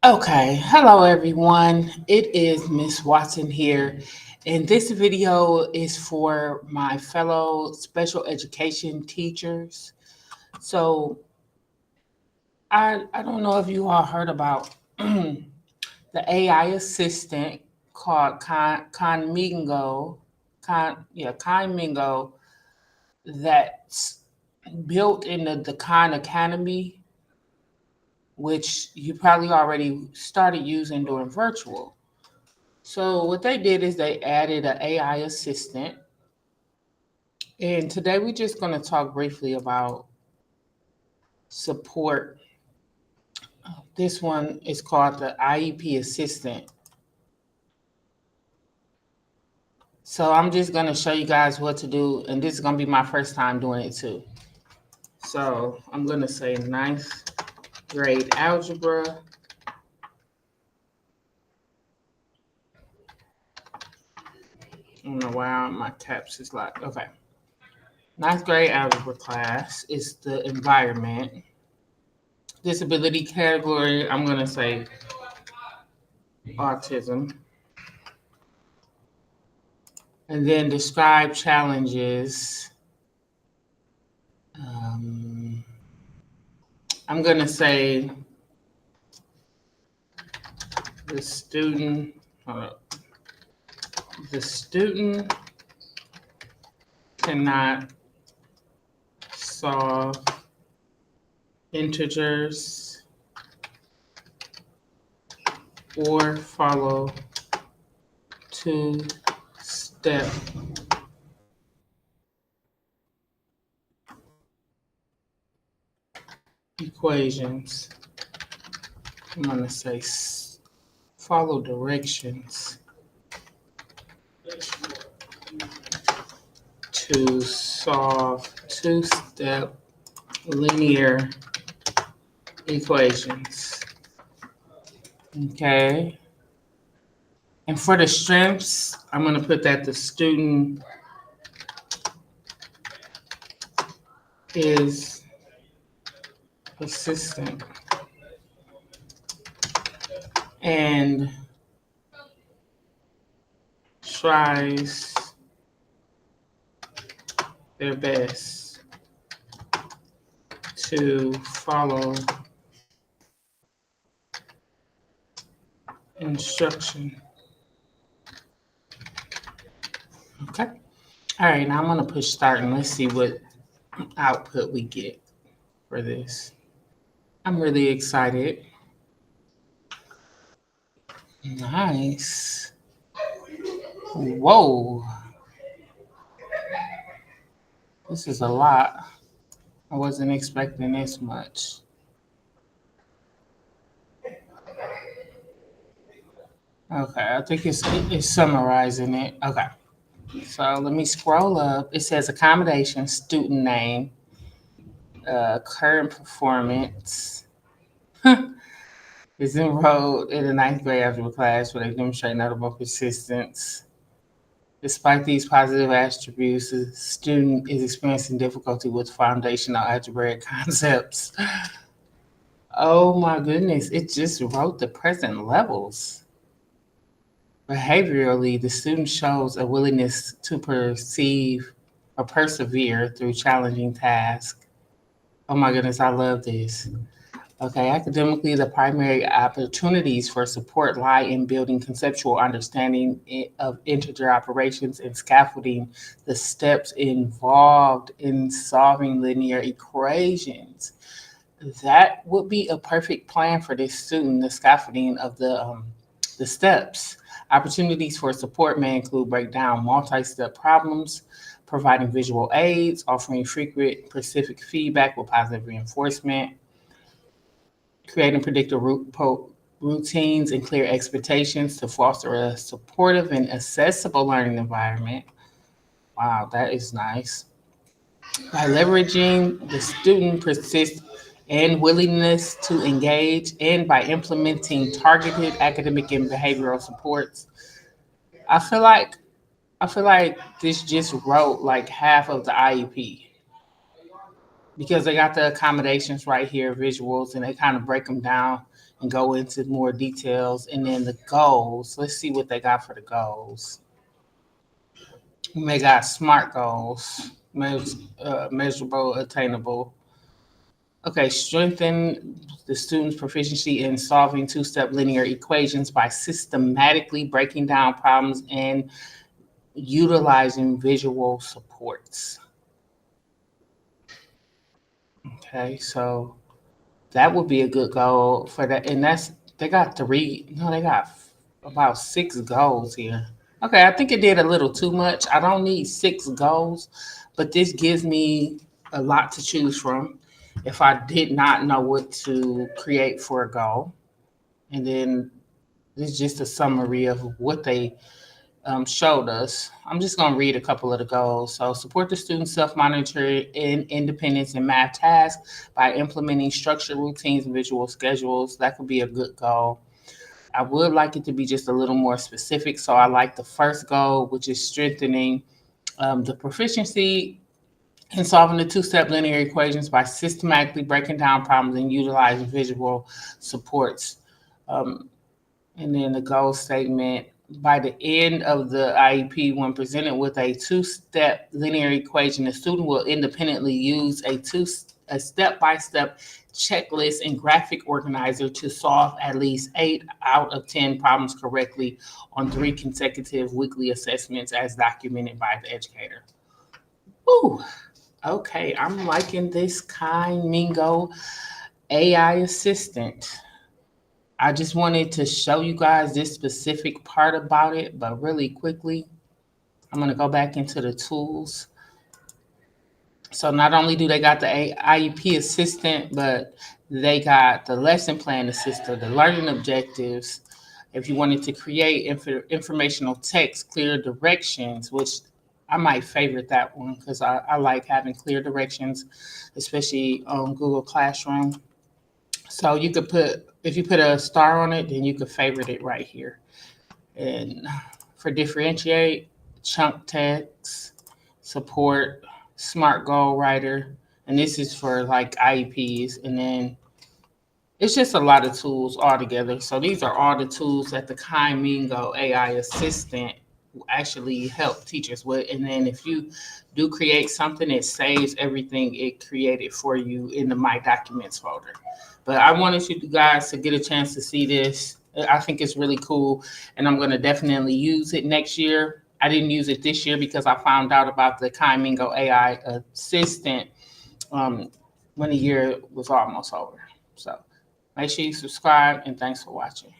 Okay, hello everyone. It is Miss Watson here, and this video is for my fellow special education teachers. So, I don't know if you all heard about the AI assistant called Khanmigo, Khanmigo, that's built in the Khan Academy, which you probably already started using during virtual. So what they did is they added an AI assistant, and today we're just going to talk briefly about support. This one is called the IEP assistant. So I'm just going to show you guys what to do, and this is going to be my first time doing it too. So I'm going to say ninth grade algebra. I don't know why my caps is locked. Okay. Ninth grade algebra class is the environment. Disability category, I'm going to say autism. And then describe challenges. Um, I'm going to say the student, hold up. The student cannot solve integers or follow two-step equations. I'm going to say follow directions to solve two-step linear equations. Okay. And for the strengths, I'm going to put that the student is persistent and tries their best to follow instruction. Okay. All right, now I'm going to push start and let's see what output we get for this. I'm really excited. Nice. Whoa. This is a lot. I wasn't expecting this much. Okay, I think it's summarizing it. Okay. So let me scroll up. It says accommodation, student name, current performance. Is enrolled in the ninth grade algebra class where they demonstrate notable persistence. Despite these positive attributes, the student is experiencing difficulty with foundational algebraic concepts. Oh my goodness, it just wrote the present levels. Behaviorally, the student shows a willingness to perceive or persevere through challenging tasks. Oh my goodness, I love this. Okay, academically, the primary opportunities for support lie in building conceptual understanding of integer operations and scaffolding the steps involved in solving linear equations. That would be a perfect plan for this student, the scaffolding of the steps. Opportunities for support may include breakdown multi-step problems, providing visual aids, offering frequent specific feedback with positive reinforcement, creating predictive routines and clear expectations to foster a supportive and accessible learning environment. Wow, that is nice. By leveraging the student persist and willingness to engage, and by implementing targeted academic and behavioral supports, I feel like I feel like this just wrote like half of the IEP. because they got the accommodations right here, visuals, and they kind of break them down and go into more details. And then the goals, let's see what they got for the goals. They got SMART goals, measurable, attainable. Okay, strengthen the student's proficiency in solving two-step linear equations by systematically breaking down problems and utilizing visual supports. Okay, so that would be a good goal for that. And they got about 6 goals here. Okay, I think it did a little too much. I don't need 6 goals, but this gives me a lot to choose from if I did not know what to create for a goal. And then this is just a summary of what they showed us. I'm just going to read a couple of the goals. So, support the student's self-monitoring and independence in math tasks by implementing structured routines and visual schedules. That could be a good goal. I would like it to be just a little more specific. So, I like the first goal, which is strengthening the proficiency in solving the two-step linear equations by systematically breaking down problems and utilizing visual supports. And then the goal statement, by the end of the IEP, when presented with a two-step linear equation, the student will independently use a step-by-step checklist and graphic organizer to solve at least 8 out of 10 problems correctly on 3 consecutive weekly assessments as documented by the educator. Ooh, okay, I'm liking this Khanmigo AI assistant. I just wanted to show you guys this specific part about it, but really quickly, I'm going to go back into the tools. So not only do they got the IEP assistant, but they got the lesson plan assistant, the learning objectives. If you wanted to create informational text, clear directions, which I might favorite that one because I like having clear directions, especially on Google Classroom. So you could if you put a star on it, then you could favorite it right here. And for differentiate, chunk text, support, smart goal writer, and this is for like IEPs. And then it's just a lot of tools all together. So these are all the tools that the Khanmigo AI assistant will actually help teachers with. And then if you do create something, it saves everything it created for you in the My Documents folder. But I wanted you guys to get a chance to see this. I think it's really cool, and I'm going to definitely use it next year. I didn't use it this year because I found out about the Khanmigo AI assistant when the year was almost over. So make sure you subscribe, and thanks for watching.